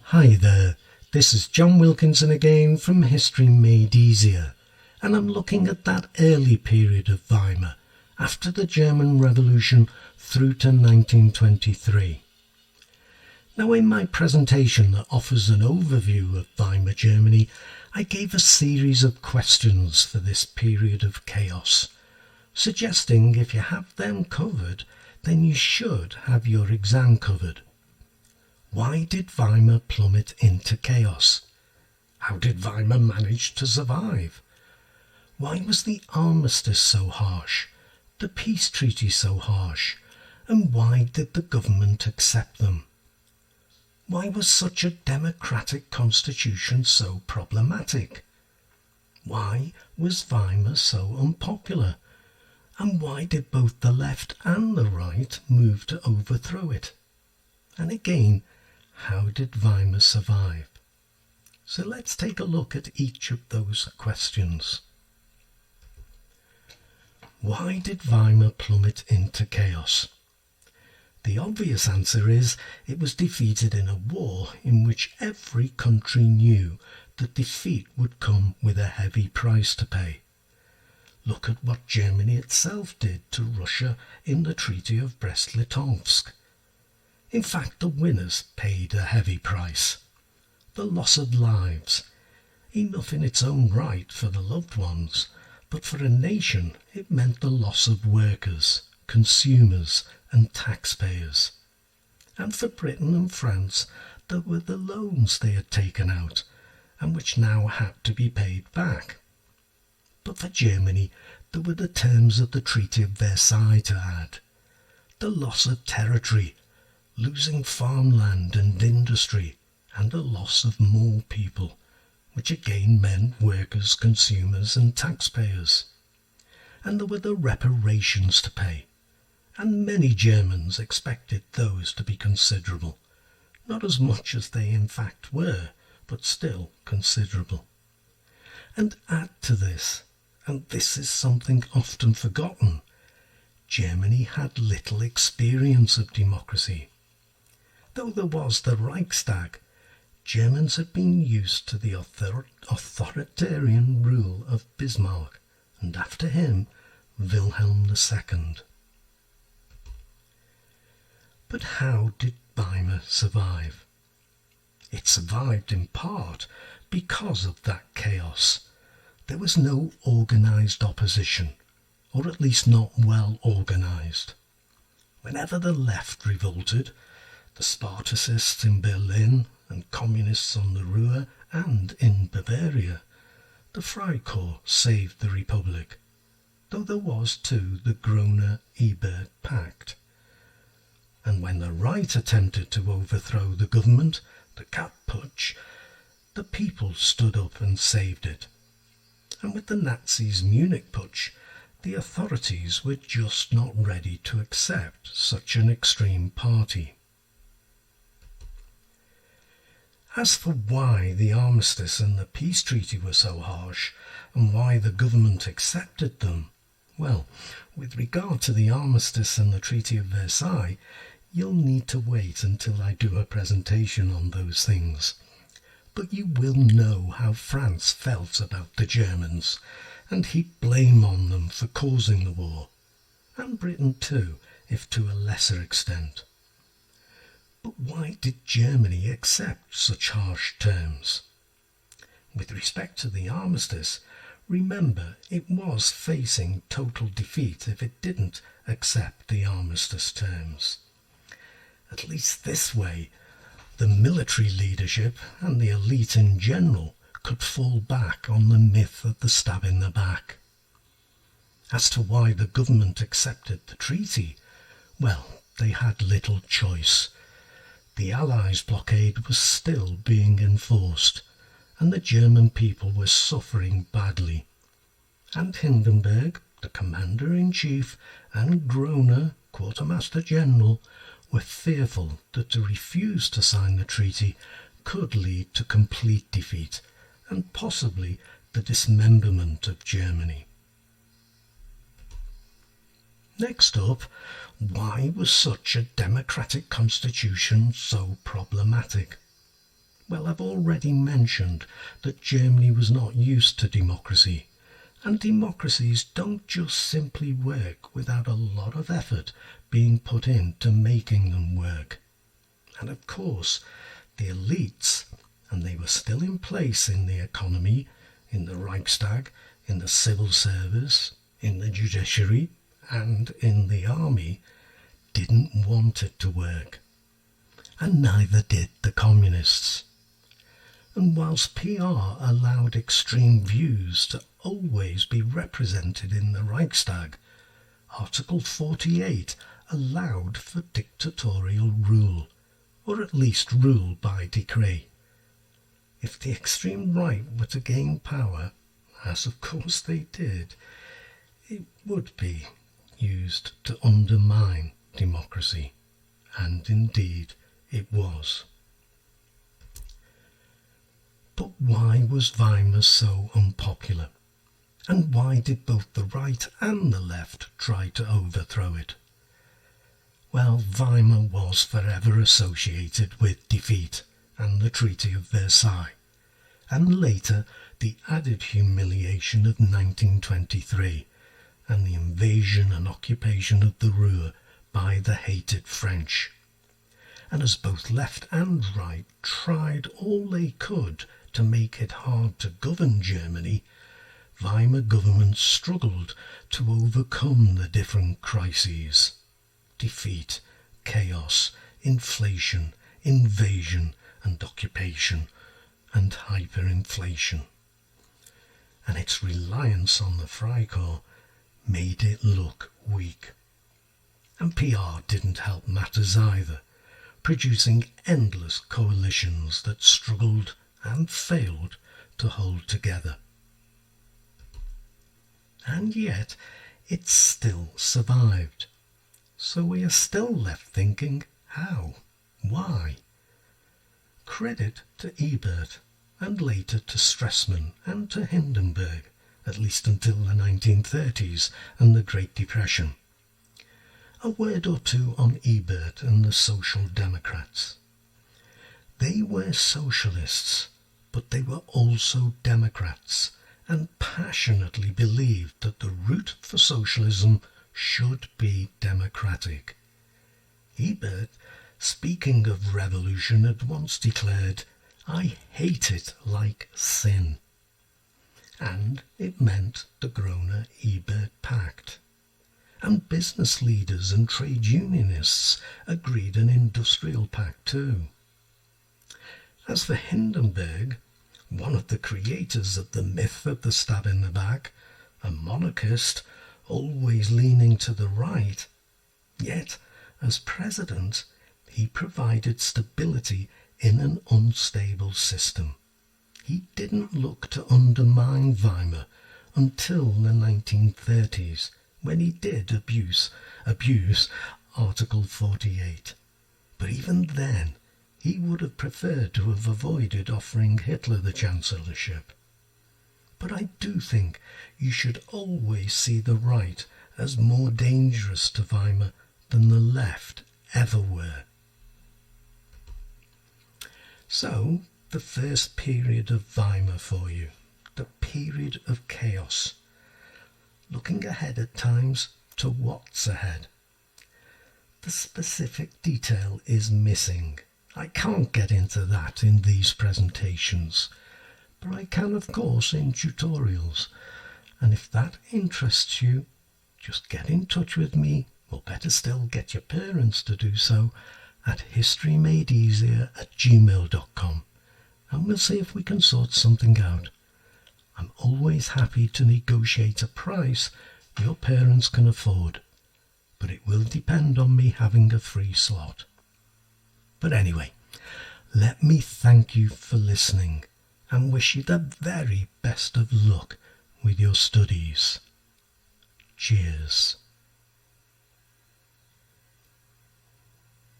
Hi there, this is John Wilkinson again from History Made Easier, and I'm looking at that early period of Weimar, after the German Revolution through to 1923. Now, in my presentation that offers an overview of Weimar Germany, I gave a series of questions for this period of chaos, suggesting if you have them covered, then you should have your exam covered. Why did Weimar plummet into chaos? How did Weimar manage to survive? Why was the armistice so harsh, the peace treaty so harsh, and why did the government accept them? Why was such a democratic constitution so problematic? Why was Weimar so unpopular? And why did both the left and the right move to overthrow it? And again, how did Weimar survive? So let's take a look at each of those questions. Why did Weimar plummet into chaos? The obvious answer is it was defeated in a war in which every country knew that defeat would come with a heavy price to pay. Look at what Germany itself did to Russia in the Treaty of Brest-Litovsk. In fact, the winners paid a heavy price. The loss of lives, enough in its own right for the loved ones, but for a nation it meant the loss of workers, consumers and taxpayers. And for Britain and France, there were the loans they had taken out, and which now had to be paid back. But for Germany, there were the terms of the Treaty of Versailles to add. The loss of territory, losing farmland and industry, and the loss of more people, which again meant workers, consumers and taxpayers. And there were the reparations to pay, and many Germans expected those to be considerable. Not as much as they in fact were, but still considerable. And add to this, and this is something often forgotten, Germany had little experience of democracy. Though there was the Reichstag, Germans had been used to the authoritarian rule of Bismarck, and after him, Wilhelm II. But how did Weimar survive? It survived in part because of that chaos. There was no organised opposition, or at least not well organised. Whenever the left revolted, the Spartacists in Berlin and communists on the Ruhr and in Bavaria, the Freikorps saved the Republic, though there was too the Groener-Ebert Pact. And when the right attempted to overthrow the government, the Kapp Putsch, the people stood up and saved it. And with the Nazis' Munich Putsch, the authorities were just not ready to accept such an extreme party. As for why the armistice and the peace treaty were so harsh, and why the government accepted them, well, with regard to the armistice and the Treaty of Versailles, you'll need to wait until I do a presentation on those things. But you will know how France felt about the Germans, and heaped blame on them for causing the war, and Britain too, if to a lesser extent. But why did Germany accept such harsh terms? With respect to the armistice, remember it was facing total defeat if it didn't accept the armistice terms. At least this way, the military leadership and the elite in general could fall back on the myth of the stab in the back. As to why the government accepted the treaty, well, they had little choice. The Allies' blockade was still being enforced, and the German people were suffering badly. And Hindenburg, the commander-in-chief, and Groener, quartermaster-general, were fearful that to refuse to sign the treaty could lead to complete defeat and possibly the dismemberment of Germany. Next up, why was such a democratic constitution so problematic? Well, I've already mentioned that Germany was not used to democracy, and democracies don't just simply work without a lot of effort being put into making them work. And of course, the elites, and they were still in place in the economy, in the Reichstag, in the civil service, in the judiciary, and in the army, didn't want it to work. And neither did the communists. And whilst PR allowed extreme views to always be represented in the Reichstag, Article 48 allowed for dictatorial rule, or at least rule by decree. If the extreme right were to gain power, as of course they did, it would be used to undermine democracy, and indeed it was. But why was Weimar so unpopular? And why did both the right and the left try to overthrow it? Well, Weimar was forever associated with defeat and the Treaty of Versailles, and later the added humiliation of 1923 and the invasion and occupation of the Ruhr by the hated French. And as both left and right tried all they could to make it hard to govern Germany, Weimar governments struggled to overcome the different crises: defeat, chaos, inflation, invasion and occupation, and hyperinflation. And its reliance on the Freikorps made it look weak. And PR didn't help matters either, producing endless coalitions that struggled and failed to hold together. And yet it still survived. So we are still left thinking, how? Why? Credit to Ebert, and later to Stresemann and to Hindenburg, at least until the 1930s and the Great Depression. A word or two on Ebert and the Social Democrats. They were socialists, but they were also Democrats, and passionately believed that the route for socialism should be democratic. Ebert, speaking of revolution, had once declared, "I hate it like sin." And it meant the Groener-Ebert Pact. And business leaders and trade unionists agreed an industrial pact too. As for Hindenburg, one of the creators of the myth of the stab in the back, a monarchist always leaning to the right, yet as president he provided stability in an unstable system. He didn't look to undermine Weimar until the 1930s, when he did abuse Article 48. But even then, he would have preferred to have avoided offering Hitler the chancellorship. But I do think you should always see the right as more dangerous to Weimar than the left ever were. So, the first period of Weimar for you, the period of chaos. Looking ahead at times to what's ahead. The specific detail is missing. I can't get into that in these presentations, but I can of course in tutorials, and if that interests you, just get in touch with me, or better still get your parents to do so, at historymadeeasier@gmail.com, and we'll see if we can sort something out. I'm always happy to negotiate a price your parents can afford, but it will depend on me having a free slot. But anyway, let me thank you for listening and wish you the very best of luck with your studies. Cheers.